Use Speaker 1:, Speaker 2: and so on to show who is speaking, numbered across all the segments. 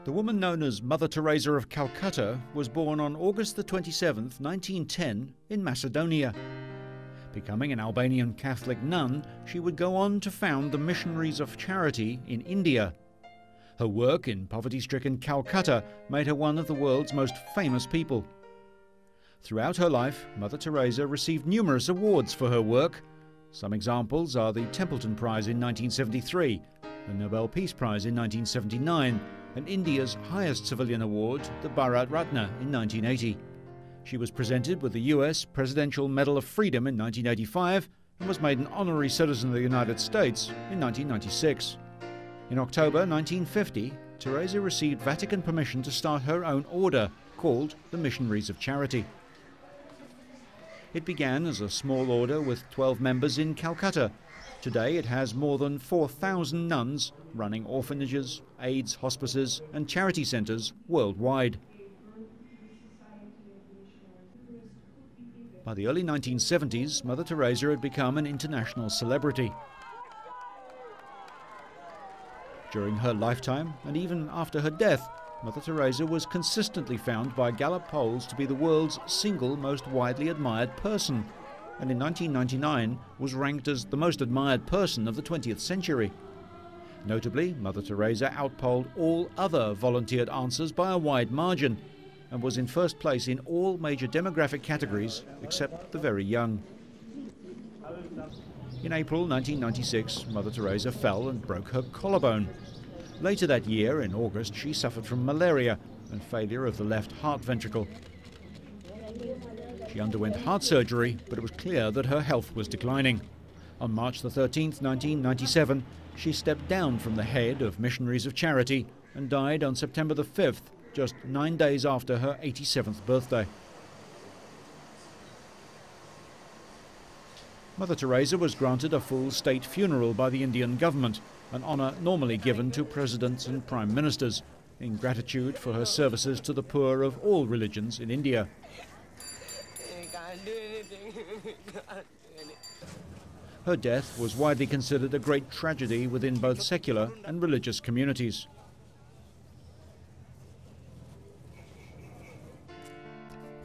Speaker 1: The woman known as Mother Teresa of Calcutta was born on August the 27th, 1910 in Macedonia. Becoming an Albanian Catholic nun, she would go on to found the Missionaries of Charity in India. Her work in poverty-stricken Calcutta made her one of the world's most famous people. Throughout her life, Mother Teresa received numerous awards for her work. Some examples are the Templeton Prize in 1973, the Nobel Peace Prize in 1979, and India's highest civilian award, the Bharat Ratna, in 1980. She was presented with the US Presidential Medal of Freedom in 1985 and was made an honorary citizen of the United States in 1996. In October 1950, Teresa received Vatican permission to start her own order, called the Missionaries of Charity. It began as a small order with 12 members in Calcutta. Today it has more than 4,000 nuns running orphanages, AIDS hospices and charity centres worldwide. By the early 1970s, Mother Teresa had become an international celebrity. During her lifetime, and even after her death, Mother Teresa was consistently found by Gallup polls to be the world's single most widely admired person, and in 1999 was ranked as the most admired person of the 20th century. Notably, Mother Teresa outpolled all other volunteered answers by a wide margin, and was in first place in all major demographic categories except the very young. In April 1996, Mother Teresa fell and broke her collarbone. Later that year, in August, she suffered from malaria and failure of the left heart ventricle. She underwent heart surgery, but it was clear that her health was declining. On March the 13th, 1997, she stepped down from the head of Missionaries of Charity and died on September the 5th, just 9 days after her 87th birthday. Mother Teresa was granted a full state funeral by the Indian government, an honour normally given to presidents and prime ministers, in gratitude for her services to the poor of all religions in India. Her death was widely considered a great tragedy within both secular and religious communities.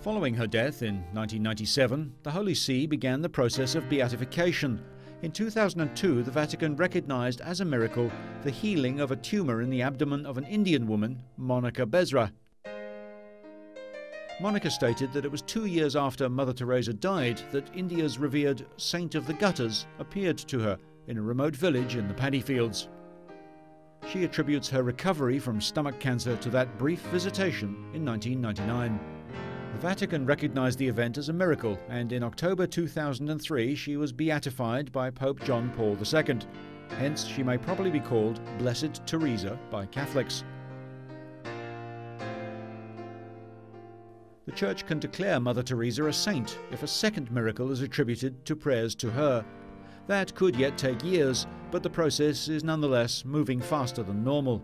Speaker 1: Following her death in 1997, the Holy See began the process of beatification. In 2002, the Vatican recognized as a miracle the healing of a tumor in the abdomen of an Indian woman, Monica Bezra. Monica stated that it was 2 years after Mother Teresa died that India's revered Saint of the Gutters appeared to her in a remote village in the paddy fields. She attributes her recovery from stomach cancer to that brief visitation in 1999. The Vatican recognized the event as a miracle, and in October 2003 she was beatified by Pope John Paul II. Hence, she may probably be called Blessed Teresa by Catholics. The Church can declare Mother Teresa a saint if a second miracle is attributed to prayers to her. That could yet take years, but the process is nonetheless moving faster than normal.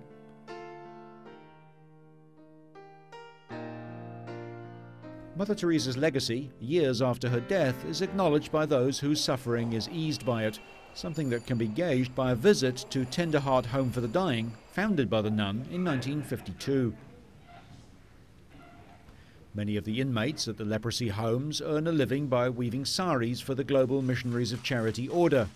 Speaker 1: Mother Teresa's legacy, years after her death, is acknowledged by those whose suffering is eased by it, something that can be gauged by a visit to Tender Heart Home for the Dying, founded by the nun in 1952. Many of the inmates at the leprosy homes earn a living by weaving saris for the Global Missionaries of Charity order.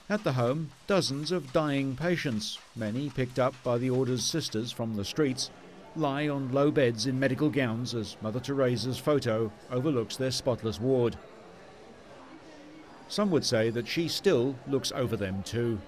Speaker 1: At the home, dozens of dying patients, many picked up by the order's sisters from the streets, lie on low beds in medical gowns as Mother Teresa's photo overlooks their spotless ward. Some would say that she still looks over them too.